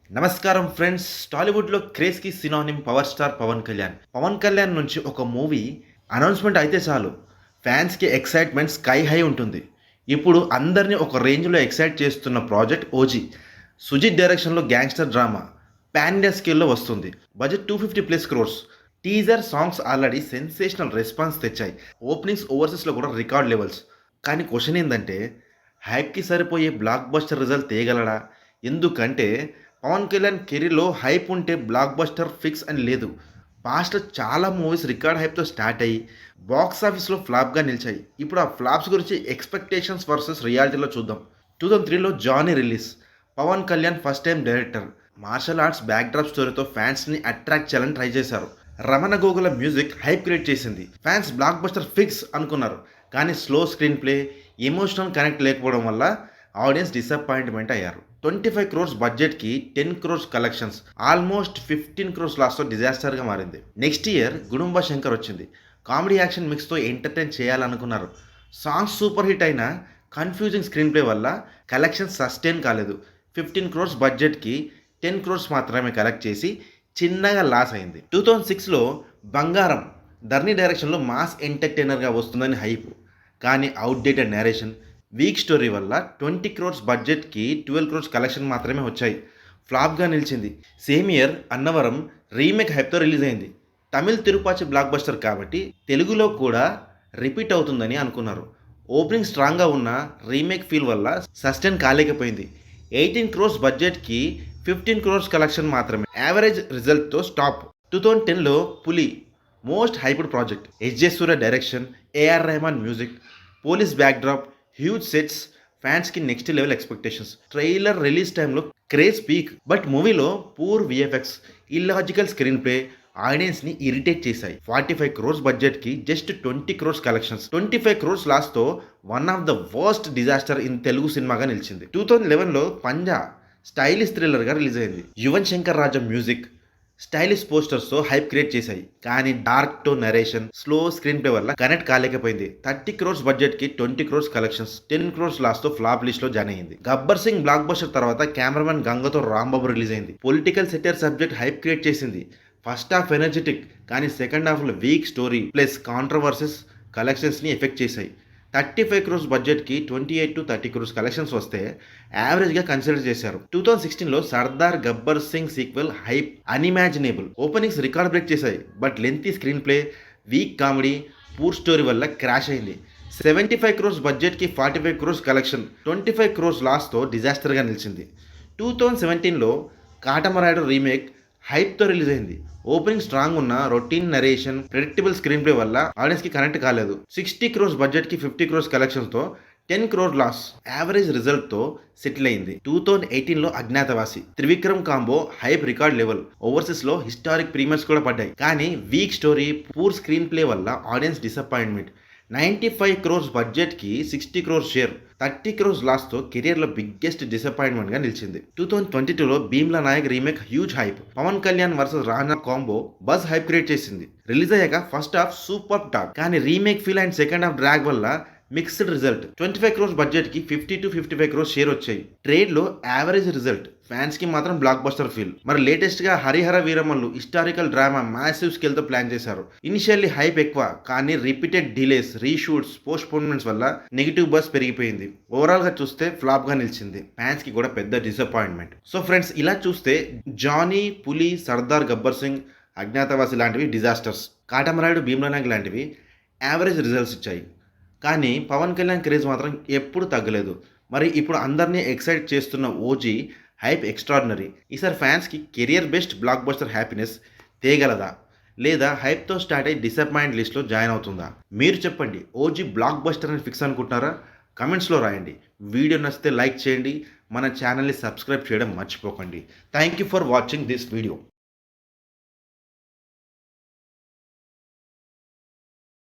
నమస్కారం ఫ్రెండ్స్. టాలీవుడ్‌లో క్రేజ్‌కి synonym power star Pawan Kalyan. Pawan Kalyan నుంచి ఒక మూవీ అనౌన్స్‌మెంట్ అయితే చాలు ఫ్యాన్స్‌కి ఎక్సైట్‌మెంట్ స్కై హై ఉంటుంది. ఇప్పుడు అందరిని ఒక రేంజ్‌లో ఎక్సైట్ చేస్తున్న ప్రాజెక్ట్ 'ఓజీ'. సుజిత్ డైరెక్షన్‌లో గ్యాంగ్స్టర్ డ్రామా పాన్ ఇండియా స్కేల్‌లో వస్తుంది. Budget 250+ crores. Teaser songs already sensational response తెచ్చాయి. ఓపెనింగ్స్ ఓవర్సీస్‌లో కూడా రికార్డ్ లెవెల్స్. కానీ క్వెషన్ ఏందంటే హైప్‌కి సరిపోయే బ్లాక్ బస్టర్ రిజల్ట్ తేగలడా? ఎందుకంటే పవన్ కళ్యాణ్ కెరీర్‌లో హైప్ ఉంటే బ్లాక్ బస్టర్ ఫిక్స్ అని లేదు. పాస్ట్‌లో చాలా మూవీస్ రికార్డ్ హైప్‌తో స్టార్ట్ అయ్యి బాక్స్ ఆఫీస్‌లో ఫ్లాప్‌గా నిలిచాయి. ఇప్పుడు ఆ ఫ్లాప్స్ గురించి ఎక్స్‌పెక్టేషన్స్ వర్సెస్ రియాలిటీలో చూద్దాం. 2003లో 'Johnny' release. Pawan Kalyan first time director. Martial arts backdrop స్టోరీతో ఫ్యాన్స్‌ని అట్రాక్ట్ చేయాలని ట్రై చేశారు. Ramana Gogula music hype create చేసింది. ఫ్యాన్స్ బ్లాక్ బస్టర్ ఫిక్స్ అనుకున్నారు. కానీ slow screenplay, emotional connect లేకపోవడం వల్ల ఆడియన్స్ డిసప్పాయింట్మెంట్ అయ్యారు. 25 క్రోర్స్ బడ్జెట్‌కి 10 క్రోర్స్ కలెక్షన్స్, ఆల్మోస్ట్ 15 క్రోర్స్ లాస్‌తో డిజాస్టర్‌గా మారింది. నెక్స్ట్ ఇయర్ 'గుడుంబ శంకర్' వచ్చింది. కామెడీ యాక్షన్ మిక్స్‌తో ఎంటర్‌టైన్ చేయాలనుకున్నారు. సాంగ్స్ సూపర్ హిట్ అయినా కన్ఫ్యూజింగ్ స్క్రీన్ ప్లే వల్ల కలెక్షన్స్ సస్టైన్ కాలేదు. 15 క్రోర్స్ బడ్జెట్‌కి 10 క్రోర్స్ మాత్రమే కలెక్ట్ చేసి చిన్నగా లాస్ అయింది. 2006లో 'బంగారం' ధర్ని డైరెక్షన్‌లో మాస్ ఎంటర్‌టైనర్‌గా వస్తుందని హైప్. కానీ అవుట్‌డేటెడ్ నేరేషన్, వీక్ స్టోరీ వల్ల 20 క్రోర్స్ బడ్జెట్‌కి 12 క్రోర్స్ కలెక్షన్ మాత్రమే వచ్చాయి. ఫ్లాప్‌గా నిలిచింది. సేమ్ ఇయర్ 'అన్నవరం' రీమేక్ హైప్‌తో రిలీజ్ అయింది. తమిళ్ తిరుపాచి బ్లాక్ బస్టర్ కాబట్టి తెలుగులో కూడా రిపీట్ అవుతుందని అనుకున్నారు. ఓపెనింగ్ స్ట్రాంగ్‌గా ఉన్న రీమేక్ ఫీల్ వల్ల సస్టైన్ కాలేకపోయింది. 18 క్రోర్స్ బడ్జెట్‌కి 15 క్రోర్స్ కలెక్షన్ మాత్రమే. యావరేజ్ రిజల్ట్‌తో స్టాప్. 2010లో 'Puli' most hyped project. S J. Surya direction, A R Rahman music, police backdrop, huge sets, ఫ్యాన్స్‌కి next level expectations. Trailer release టైంలో క్రేజ్ పీక్. బట్ మూవీలో poor VFX, illogical screenplay ఆడియన్స్‌ని ఇరిటేట్ చేశాయి. 45 క్రోర్స్ బడ్జెట్‌కి జస్ట్ 20 క్రోర్స్ కలెక్షన్స్. 25 క్రోర్స్ లాస్‌తో one of the worst disaster in Telugu సినిమాగా నిలిచింది. 2011లో 'పంజా' స్టైలిష్ థ్రిల్లర్‌గా రిలీజ్ అయింది. యువన్ శంకర్ రాజా మ్యూజిక్, స్టైలిష్ పోస్టర్స్తో హైప్ క్రియేట్ చేశాయి. కానీ dark tone narration, slow screenplay వల్ల కనెక్ట్ కాలేకపోయింది. 30 క్రోర్స్ బడ్జెట్‌కి 20 క్రోర్స్ కలెక్షన్స్, 10 క్రోర్స్ లాస్‌తో ఫ్లాప్ లిస్ట్లో జాయిన్ అయింది. 'గబ్బర్ సింగ్' బ్లాక్ బస్టర్ తర్వాత కెమెరామెన్ గంగతో 'రాంబాబు' రిలీజ్ అయింది. Political satire subject hype create చేసింది. ఫస్ట్ హాఫ్ ఎనర్జెటిక్, కానీ సెకండ్ హాఫ్లో వీక్ స్టోరీ ప్లస్ కాంట్రవర్సీస్ కలెక్షన్స్ని ఎఫెక్ట్ చేశాయి. 35 క్రోర్స్ బడ్జెట్‌కి 28 to 30 క్రోర్స్ కలెక్షన్స్ వస్తే యావరేజ్‌గా కన్సిడర్ చేశారు. 2016లో 'Sardar Gabbar Singh' sequel hype unimaginable. Openings record break చేశాయి. But lengthy screenplay, weak comedy, poor story వల్ల క్రాష్ అయింది. 75 క్రోర్స్ బడ్జెట్‌కి 45 క్రోర్స్ కలెక్షన్, 25 క్రోర్స్ లాస్‌తో డిజాస్టర్‌గా నిలిచింది. 2017లో 'కాటమరాయుడు' రీమేక్ హైప్‌తో రిలీజ్ అయింది. ఓపెనింగ్ స్ట్రాంగ్ ఉన్న routine narration, predictable screenplay వల్ల ఆడియన్స్‌కి కనెక్ట్ కాలేదు. 60 క్రోర్స్ బడ్జెట్‌కి 50 క్రోర్స్ కలెక్షన్స్‌తో 10 క్రోర్ లాస్. యావరేజ్ రిజల్ట్‌తో సెటిల్ అయింది. 2018లో 'Agnyaathavaasi' Trivikram combo hype record level. ఓవర్సీస్‌లో హిస్టారిక్ ప్రీమియర్స్ కూడా పడ్డాయి. కానీ weak story, poor screenplay వల్ల ఆడియన్స్ డిసప్పాయింట్మెంట్. 95 క్రోర్స్ బడ్జెట్‌కి 60 క్రోర్స్ షేర్, 30 క్రోర్స్ లాస్‌తో కెరియర్‌లో బిగ్గెస్ట్ డిసప్పాయింట్మెంట్‌గా నిలిచింది. 2022లో 'Bheemla Nayak' remake huge hype. Pawan Kalyan versus Rana combo buzz hype create చేసింది. రిలీజ్ అయ్యాక ఫస్ట్ హాఫ్ సూపర్ టాక్, కానీ remake feel and second half drag వల్ల మిక్స్డ్ రిజల్ట్. 25 క్రోర్స్ బడ్జెట్‌కి 50 to 55 క్రోర్స్ షేర్ వచ్చాయి. ట్రేడ్‌లో యావరేజ్ రిజల్ట్. ఫ్యాన్స్‌కి మాత్రం బ్లాక్ బస్టర్ ఫీల్. మరి లేటెస్ట్‌గా 'Harihara Veeramallu' historical drama massive స్కేల్‌తో ప్లాన్ చేశారు. ఇనిషియల్లీ హైప్ ఎక్కువ, కానీ రిపీటెడ్ డిలేస్, రీషూట్స్, పోస్ట్‌పోన్‌మెంట్స్ వల్ల నెగిటివ్ బజ్ పెరిగిపోయింది. ఓవరాల్‌గా చూస్తే ఫ్లాప్‌గా నిలిచింది. ఫ్యాన్స్‌కి కూడా పెద్ద డిసప్పాయింట్మెంట్. సో ఫ్రెండ్స్, ఇలా చూస్తే 'జానీ', 'పులి', 'సర్దార్ గబ్బర్ సింగ్', 'అజ్ఞాతవాసి' లాంటివి డిజాస్టర్స్. 'కాటమరాయుడు', 'భీమ్లా నాయక్' లాంటివి యావరేజ్ రిజల్ట్స్ ఇచ్చాయి. కానీ పవన్ కళ్యాణ్ క్రేజ్ మాత్రం ఎప్పుడు తగ్గలేదు. మరి ఇప్పుడు అందరినీ ఎక్సైట్ చేస్తున్న 'ఓజీ' హైప్ ఎక్స్ట్రాడినరీ. ఈసారి ఫ్యాన్స్‌కి career best blockbuster happiness తేగలదా? లేదా హైప్‌తో స్టార్ట్ అయ్యి డిసప్పాయింట్ లిస్ట్‌లో జాయిన్ అవుతుందా? మీరు చెప్పండి. 'ఓజీ' బ్లాక్ బస్టర్ అని ఫిక్స్ అనుకుంటున్నారా? కమెంట్స్‌లో రాయండి. వీడియో నచ్చితే లైక్ చేయండి. మన ఛానల్‌ని సబ్స్క్రైబ్ చేయడం మర్చిపోకండి. Thank you for watching this video.